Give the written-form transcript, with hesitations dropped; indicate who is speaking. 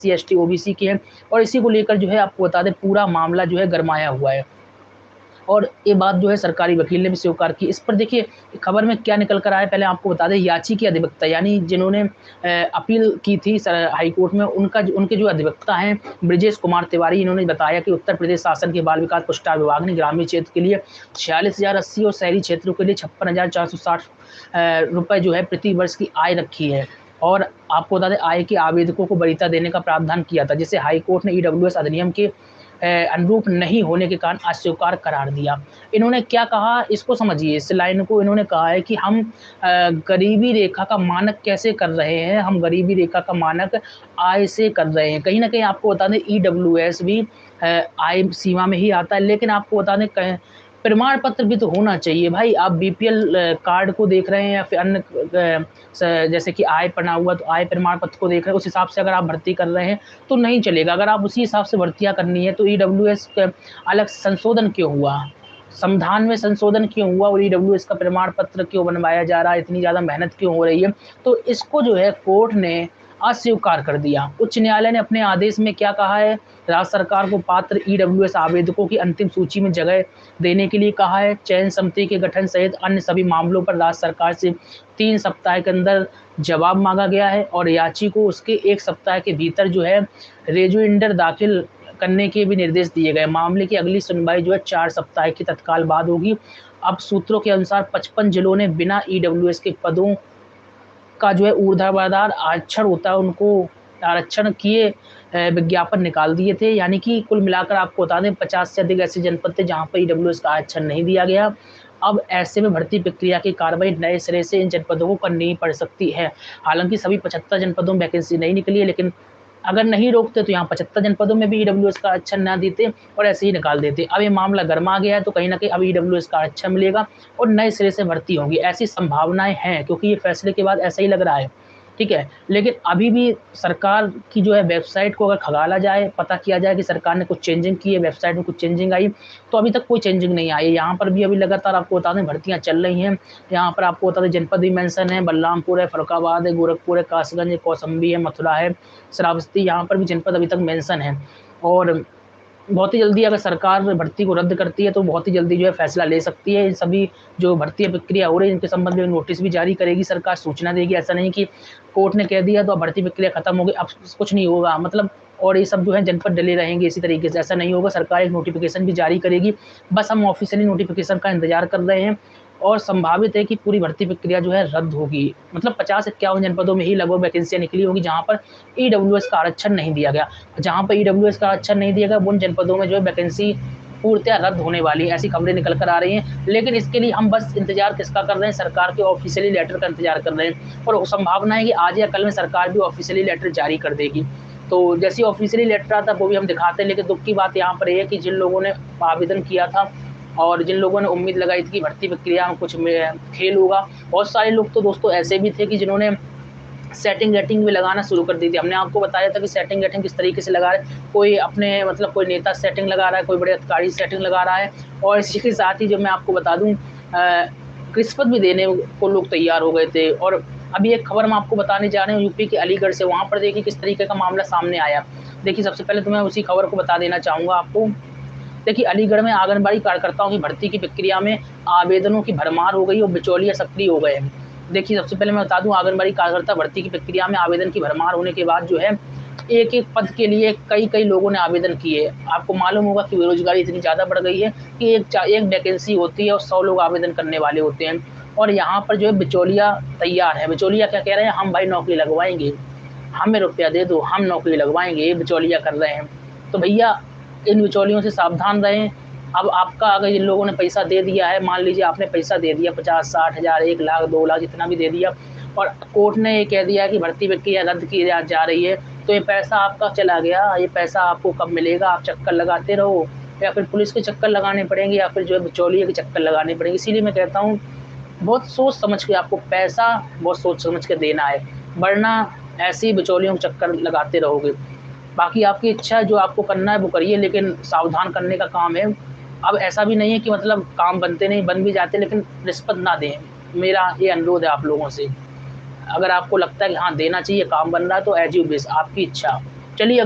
Speaker 1: SC, ST, OBC के हैं और इसी को लेकर जो है आपको बता दें पूरा मामला जो है गरमाया हुआ है। और ये बात जो है सरकारी वकील ने भी स्वीकार की। इस पर देखिए खबर में क्या निकल कर आया, पहले आपको बता दें याची अधिवक्ता यानी जिन्होंने अपील की थी हाई कोर्ट में, उनके जो अधिवक्ता हैं ब्रिजेश कुमार तिवारी, इन्होंने बताया कि उत्तर प्रदेश शासन के बाल विकास पुरस्कार विभाग ने ग्रामीण क्षेत्र के लिए 46,080 और शहरी क्षेत्रों के लिए 56,460 रुपए जो है प्रति वर्ष की आय रखी है। और आपको बता दें आय के आवेदकों को वरीयता देने का प्रावधान किया था, जिसे हाई कोर्ट ने ईडब्ल्यूएस अधिनियम के अनुरूप नहीं होने के कारण अस्वीकार करार दिया। इन्होंने क्या कहा इसको समझिए, इस लाइन को इन्होंने कहा है कि हम गरीबी रेखा का मानक कैसे कर रहे हैं, हम गरीबी रेखा का मानक आय से कर रहे हैं। कहीं न कहीं आपको बता दें ईडब्ल्यूएस भी आय सीमा में ही आता है, लेकिन आपको बता दें प्रमाण पत्र भी तो होना चाहिए भाई। आप बीपीएल कार्ड को देख रहे हैं या फिर अन्य जैसे कि आय बना हुआ तो आय प्रमाण पत्र को देख रहे हैं, उस हिसाब से अगर आप भर्ती कर रहे हैं तो नहीं चलेगा। अगर आप उसी हिसाब से भर्तियां करनी है तो ईडब्ल्यूएस अलग संशोधन क्यों हुआ, संविधान में संशोधन क्यों हुआ और ईडब्ल्यूएस का प्रमाण पत्र क्यों बनवाया जा रहा है, इतनी ज़्यादा मेहनत क्यों हो रही है। तो इसको जो है कोर्ट ने अस्वीकार कर दिया। उच्च न्यायालय ने अपने आदेश में क्या कहा है, राज्य सरकार को पात्र ईडब्ल्यूएस आवेदकों की अंतिम सूची में जगह देने के लिए कहा है। चयन समिति के गठन सहित अन्य सभी मामलों पर राज्य सरकार से 3 सप्ताह के अंदर जवाब मांगा गया है और याची को उसके 1 सप्ताह के भीतर जो है रेजुइंडर दाखिल करने के भी निर्देश दिए गए। मामले की अगली सुनवाई जो है 4 सप्ताह की तत्काल बाद होगी। अब सूत्रों के अनुसार 55 जिलों ने बिना ईडब्ल्यूएस के पदों का जो है ऊर्ध्वाधर आरक्षण होता है उनको आरक्षण किए विज्ञापन निकाल दिए थे। यानी कि कुल मिलाकर आपको बता दें 50 से अधिक ऐसे जनपद थे जहां पर ईडब्ल्यूएस का आरक्षण नहीं दिया गया। अब ऐसे में भर्ती प्रक्रिया की कार्रवाई नए सिरे से इन जनपदों को करनी पड़ सकती है। हालांकि सभी 75 जनपदों में वैकेंसी नहीं निकली है, लेकिन अगर नहीं रोकते तो यहाँ 75 जनपदों में भी ईडब्ल्यूएस का आरक्षण ना देते और ऐसे ही निकाल देते। अब ये मामला गर्मा गया है तो कहीं ना कहीं अब ईडब्ल्यूएस का आरक्षण मिलेगा और नए सिरे से भर्ती होंगी, ऐसी संभावनाएं हैं क्योंकि ये फैसले के बाद ऐसा ही लग रहा है। ठीक है, लेकिन अभी भी सरकार की जो है वेबसाइट को अगर खंगाला जाए, पता किया जाए कि सरकार ने कुछ चेंजिंग की है, वेबसाइट में कुछ चेंजिंग आई, तो अभी तक कोई चेंजिंग नहीं आई है। यहाँ पर भी अभी लगातार आपको बता दें भर्तियां चल रही हैं। यहाँ पर आपको बता दें जनपद भी मेंशन है, बलरामपुर है, फरुखाबाद है, गोरखपुर है, कासगंज है, कौशाम्बी है, मथुरा है, श्रावस्ती, यहाँ पर भी जनपद अभी तक मेंशन है। और बहुत ही जल्दी अगर सरकार भर्ती को रद्द करती है तो बहुत ही जल्दी जो है फैसला ले सकती है। इन सभी जो भर्ती प्रक्रिया हो रही है इनके संबंध में नोटिस भी जारी करेगी सरकार, सूचना देगी। ऐसा नहीं कि कोर्ट ने कह दिया तो अब भर्ती प्रक्रिया खत्म हो गई, अब कुछ नहीं होगा मतलब, और ये सब जो है जनपद डले रहेंगे इसी तरीके से, ऐसा नहीं होगा। सरकार एक नोटिफिकेशन भी जारी करेगी, बस हम ऑफिशियली नोटिफिकेशन का इंतजार कर रहे हैं। और संभावित है कि पूरी भर्ती प्रक्रिया जो है रद्द होगी, मतलब 50-51 जनपदों में ही लगभग वैकेंसियां निकली होगी जहां पर ईडब्ल्यूएस का आरक्षण नहीं दिया गया। जहां पर ईडब्ल्यूएस का आरक्षण नहीं दिया गया उन जनपदों में जो है वैकेंसी पूर्णतः रद्द होने वाली है, ऐसी खबरें निकल कर आ रही हैं। लेकिन इसके लिए हम बस इंतजार किसका कर रहे हैं, सरकार के ऑफिशियली लेटर का इंतजार कर रहे हैं और संभावना है कि आज या कल में सरकार भी ऑफिशियली लेटर जारी कर देगी। तो जैसे ऑफिशियली लेटर आता वो भी हम दिखाते हैं। लेकिन दुख की बात यहाँ पर यह है कि जिन लोगों ने आवेदन किया था और जिन लोगों ने उम्मीद लगाई थी कि भर्ती प्रक्रिया में कुछ खेल होगा, बहुत सारे लोग तो दोस्तों ऐसे भी थे कि जिन्होंने सेटिंग वेटिंग भी लगाना शुरू कर दी थी। हमने आपको बताया था कि सेटिंग वेटिंग किस तरीके से लगा रहे हैं, कोई अपने मतलब कोई नेता सेटिंग लगा रहा है, कोई बड़े अधिकारी सेटिंग लगा रहा है। और इसी के साथ ही जो मैं आपको बता दूं रिश्वत भी देने को लोग तैयार हो गए थे। और अभी एक खबर मैं आपको बताने जा रहे हूँ यूपी के अलीगढ़ से, वहां पर देखिए किस तरीके का मामला सामने आया। देखिए सबसे पहले तो मैं उसी खबर को बता देना चाहूंगा आपको। देखिए अलीगढ़ में आंगनबाड़ी कार्यकर्ताओं की भर्ती की प्रक्रिया में आवेदनों की भरमार हो गई और बिचौलिया सक्रिय हो गए हैं। देखिए सबसे पहले मैं बता दूं आंगनबाड़ी कार्यकर्ता भर्ती की प्रक्रिया में आवेदन की भरमार होने के बाद जो है एक एक पद के लिए कई लोगों ने आवेदन किए। आपको मालूम होगा कि बेरोजगारी इतनी ज़्यादा बढ़ गई है कि एक वैकेंसी होती है और 100 लोग आवेदन करने वाले होते हैं। और यहाँ पर जो है बिचौलिया तैयार है। बिचौलिया क्या कह रहे हैं, हम भाई नौकरी लगवाएंगे, हमें रुपया दे दो, हम नौकरी लगवाएंगे, ये बिचौलिया कर रहे हैं। तो भैया इन बिचौलियों से सावधान रहें। अब आपका अगर इन लोगों ने पैसा दे दिया है, मान लीजिए आपने पैसा दे दिया 50-60 हज़ार, 1 लाख, 2 लाख, जितना भी दे दिया, और कोर्ट ने ये कह दिया कि भर्ती प्रक्रिया रद्द की जा रही है, तो ये पैसा आपका चला गया। ये पैसा आपको कब मिलेगा, आप चक्कर लगाते रहो या फिर पुलिस के चक्कर लगाने पड़ेंगे या फिर जो है बिचौलिए के चक्कर लगाने पड़ेंगे। इसीलिए मैं कहता हूँ बहुत सोच समझ के आपको पैसा बहुत सोच समझ के देना है, वरना ऐसे ही बिचौलियों के चक्कर लगाते रहोगे। बाकी आपकी इच्छा है, जो आपको करना है वो करिए, लेकिन सावधान करने का काम है। अब ऐसा भी नहीं है कि मतलब काम बनते नहीं, बन भी जाते, लेकिन रिश्वत ना दें, मेरा ये अनुरोध है आप लोगों से। अगर आपको लगता है कि हाँ देना चाहिए, काम बन रहा है, तो एज यू विश, आपकी इच्छा। चलिए